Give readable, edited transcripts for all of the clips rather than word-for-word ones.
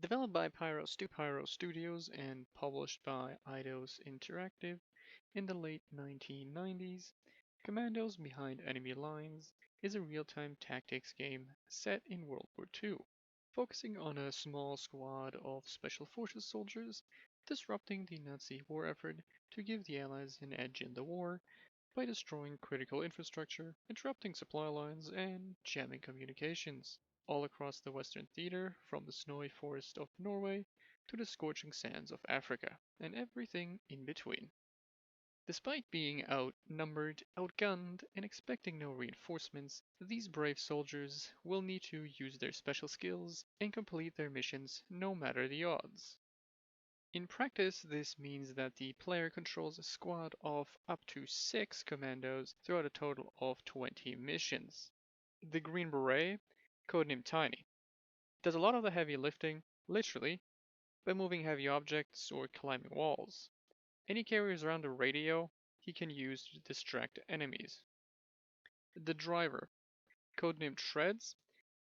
Developed by Pyro Studios and published by Eidos Interactive in the late 1990s, Commandos Behind Enemy Lines is a real-time tactics game set in World War II, focusing on a small squad of Special Forces soldiers disrupting the Nazi war effort to give the Allies an edge in the war by destroying critical infrastructure, interrupting supply lines, and jamming communications, all across the Western Theater, from the snowy forest of Norway to the scorching sands of Africa, and everything in between. Despite being outnumbered, outgunned, and expecting no reinforcements, these brave soldiers will need to use their special skills and complete their missions no matter the odds. In practice, this means that the player controls a squad of up to 6 commandos throughout a total of 20 missions. The Green Beret, codenamed Tiny, does a lot of the heavy lifting, literally, by moving heavy objects or climbing walls, and he carries around a radio he can use to distract enemies. The Driver, codenamed Treads,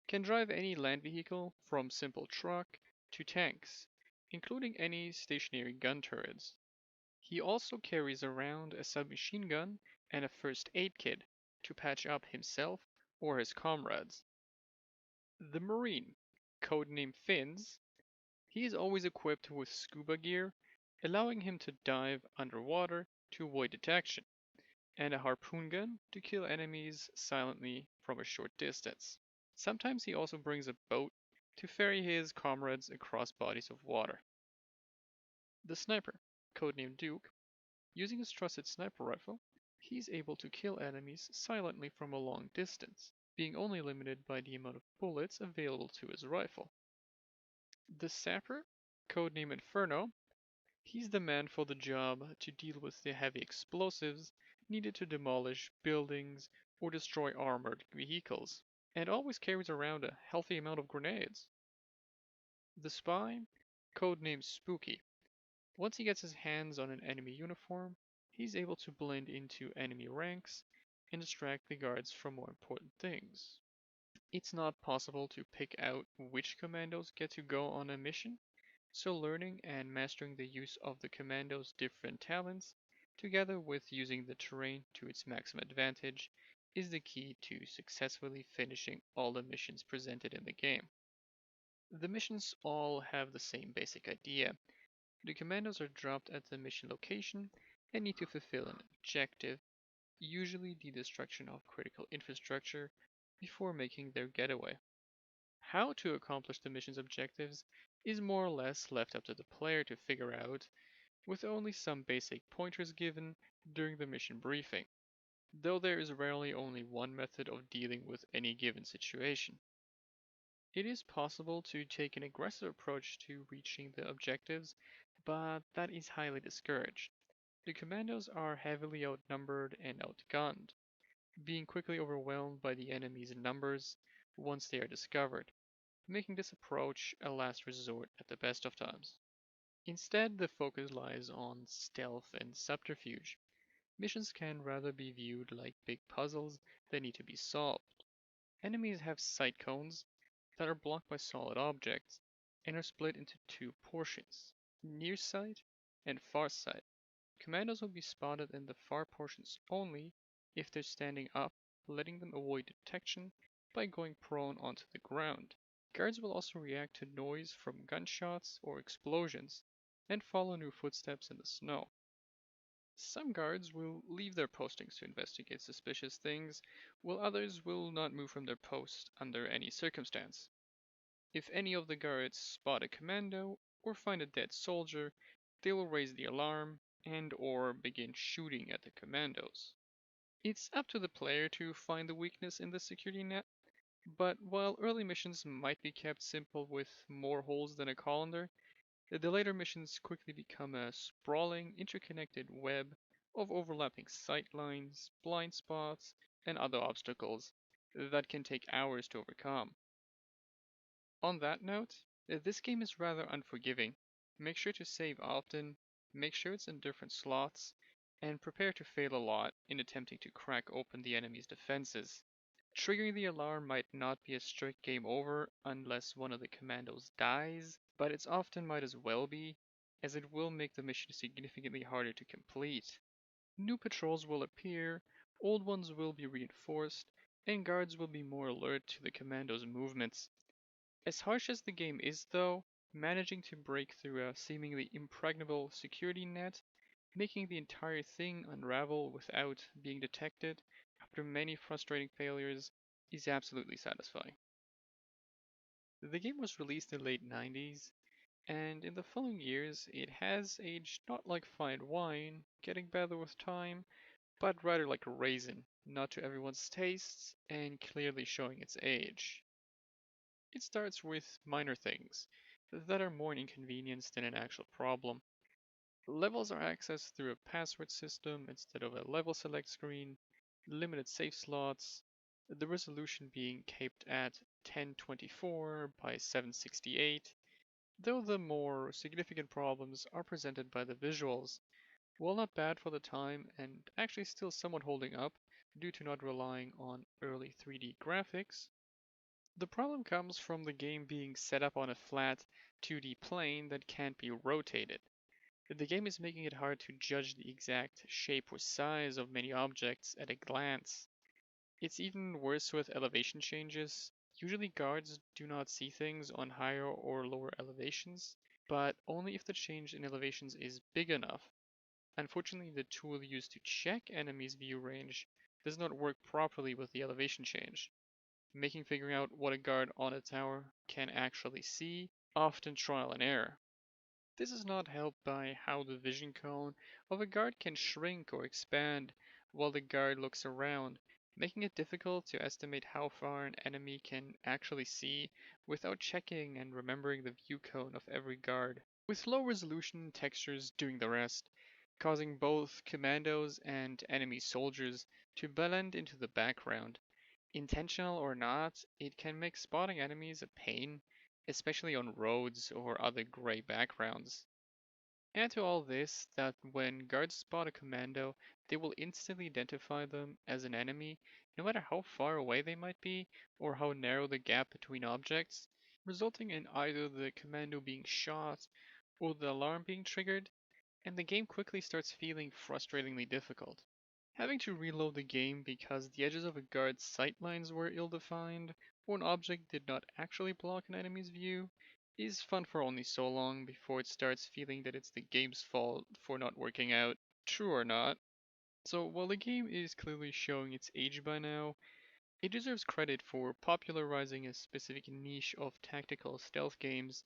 can drive any land vehicle from simple truck to tanks, including any stationary gun turrets. He also carries around a submachine gun and a first aid kit to patch up himself or his comrades. The Marine, codenamed Fins, he is always equipped with scuba gear, allowing him to dive underwater to avoid detection, and a harpoon gun to kill enemies silently from a short distance. Sometimes he also brings a boat to ferry his comrades across bodies of water. The Sniper, codenamed Duke, using his trusted sniper rifle, he's able to kill enemies silently from a long distance, being only limited by the amount of bullets available to his rifle. The Sapper, codenamed Inferno, he's the man for the job to deal with the heavy explosives needed to demolish buildings or destroy armored vehicles, and always carries around a healthy amount of grenades. The Spy, codenamed Spooky, once he gets his hands on an enemy uniform, he's able to blend into enemy ranks and distract the guards from more important things. It's not possible to pick out which commandos get to go on a mission, so learning and mastering the use of the commando's different talents, together with using the terrain to its maximum advantage, is the key to successfully finishing all the missions presented in the game. The missions all have the same basic idea. The commandos are dropped at the mission location and need to fulfill an objective, usually the destruction of critical infrastructure, before making their getaway. How to accomplish the mission's objectives is more or less left up to the player to figure out, with only some basic pointers given during the mission briefing, though there is rarely only one method of dealing with any given situation. It is possible to take an aggressive approach to reaching the objectives, but that is highly discouraged. The commandos are heavily outnumbered and outgunned, being quickly overwhelmed by the enemy's numbers once they are discovered, making this approach a last resort at the best of times. Instead, the focus lies on stealth and subterfuge. Missions can rather be viewed like big puzzles that need to be solved. Enemies have sight cones that are blocked by solid objects and are split into two portions, near sight and far sight. Commandos will be spotted in the far portions only if they're standing up, letting them avoid detection by going prone onto the ground. Guards will also react to noise from gunshots or explosions and follow new footsteps in the snow. Some guards will leave their postings to investigate suspicious things, while others will not move from their post under any circumstance. If any of the guards spot a commando or find a dead soldier, they will raise the alarm and or begin shooting at the commandos. It's up to the player to find the weakness in the security net, but while early missions might be kept simple with more holes than a colander, the later missions quickly become a sprawling, interconnected web of overlapping sight lines, blind spots, and other obstacles that can take hours to overcome. On that note, this game is rather unforgiving. Make sure to save often, make sure it's in different slots, and prepare to fail a lot in attempting to crack open the enemy's defenses. Triggering the alarm might not be a strict game over unless one of the commandos dies, but it's often might as well be, as it will make the mission significantly harder to complete. New patrols will appear, old ones will be reinforced, and guards will be more alert to the commando's movements. As harsh as the game is, though, managing to break through a seemingly impregnable security net, making the entire thing unravel without being detected after many frustrating failures, is absolutely satisfying. The game was released in the late 90s, and in the following years it has aged not like fine wine, getting better with time, but rather like a raisin, not to everyone's tastes, and clearly showing its age. It starts with minor things that are more an inconvenience than an actual problem. Levels are accessed through a password system instead of a level select screen, limited save slots, the resolution being capped at 1024 by 768, though the more significant problems are presented by the visuals. While not bad for the time and actually still somewhat holding up due to not relying on early 3D graphics, the problem comes from the game being set up on a flat 2D plane that can't be rotated. The game is making it hard to judge the exact shape or size of many objects at a glance. It's even worse with elevation changes. Usually guards do not see things on higher or lower elevations, but only if the change in elevations is big enough. Unfortunately, the tool used to check enemies' view range does not work properly with the elevation change, making figuring out what a guard on a tower can actually see often trial and error. This is not helped by how the vision cone of a guard can shrink or expand while the guard looks around, making it difficult to estimate how far an enemy can actually see without checking and remembering the view cone of every guard, with low resolution textures doing the rest, causing both commandos and enemy soldiers to blend into the background. Intentional or not, it can make spotting enemies a pain, especially on roads or other gray backgrounds. Add to all this that when guards spot a commando, they will instantly identify them as an enemy, no matter how far away they might be or how narrow the gap between objects, resulting in either the commando being shot or the alarm being triggered, and the game quickly starts feeling frustratingly difficult. Having to reload the game because the edges of a guard's sightlines were ill-defined, or an object did not actually block an enemy's view, is fun for only so long before it starts feeling that it's the game's fault for not working out, true or not. So while the game is clearly showing its age by now, it deserves credit for popularizing a specific niche of tactical stealth games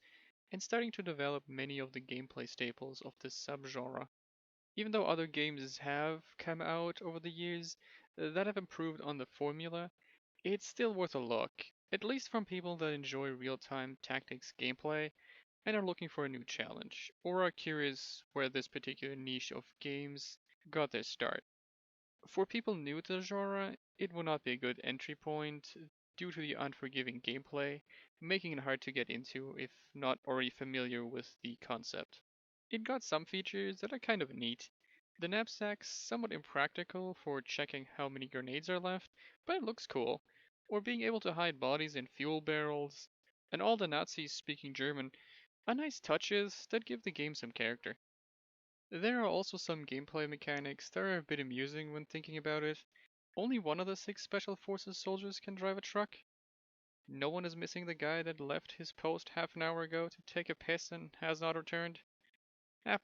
and starting to develop many of the gameplay staples of this subgenre. Even though other games have come out over the years that have improved on the formula, it's still worth a look, at least from people that enjoy real time tactics gameplay and are looking for a new challenge, or are curious where this particular niche of games got their start. For people new to the genre, it will not be a good entry point due to the unforgiving gameplay, making it hard to get into if not already familiar with the concept. It got some features that are kind of neat. The knapsack's somewhat impractical for checking how many grenades are left, but it looks cool. Or being able to hide bodies in fuel barrels, and all the Nazis speaking German are nice touches that give the game some character. There are also some gameplay mechanics that are a bit amusing when thinking about it. Only one of the six Special Forces soldiers can drive a truck. No one is missing the guy that left his post half an hour ago to take a piss and has not returned.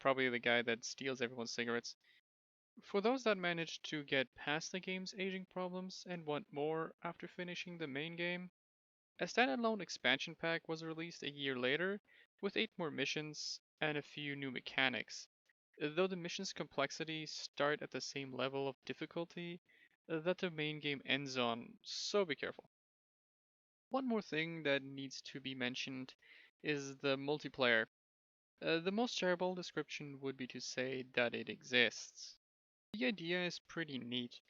Probably the guy that steals everyone's cigarettes. For those that managed to get past the game's aging problems and want more after finishing the main game, a standalone expansion pack was released a year later with 8 more missions and a few new mechanics. Though the mission's complexity start at the same level of difficulty that the main game ends on, so be careful. One more thing that needs to be mentioned is the multiplayer. The most charitable description would be to say that it exists. The idea is pretty neat.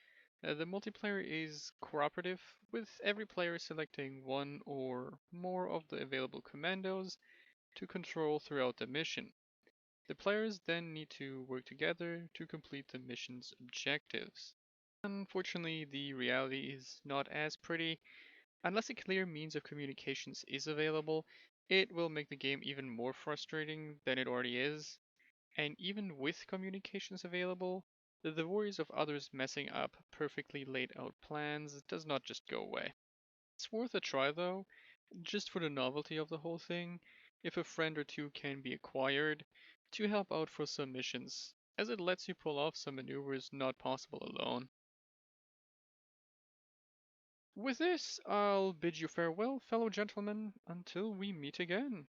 The multiplayer is cooperative, with every player selecting one or more of the available commandos to control throughout the mission. The players then need to work together to complete the mission's objectives. Unfortunately, the reality is not as pretty. Unless a clear means of communications is available, it will make the game even more frustrating than it already is. And even with communications available, the worries of others messing up perfectly laid out plans does not just go away. It's worth a try though, just for the novelty of the whole thing, if a friend or two can be acquired to help out for some missions, as it lets you pull off some maneuvers not possible alone. With this, I'll bid you farewell, fellow gentlemen, until we meet again.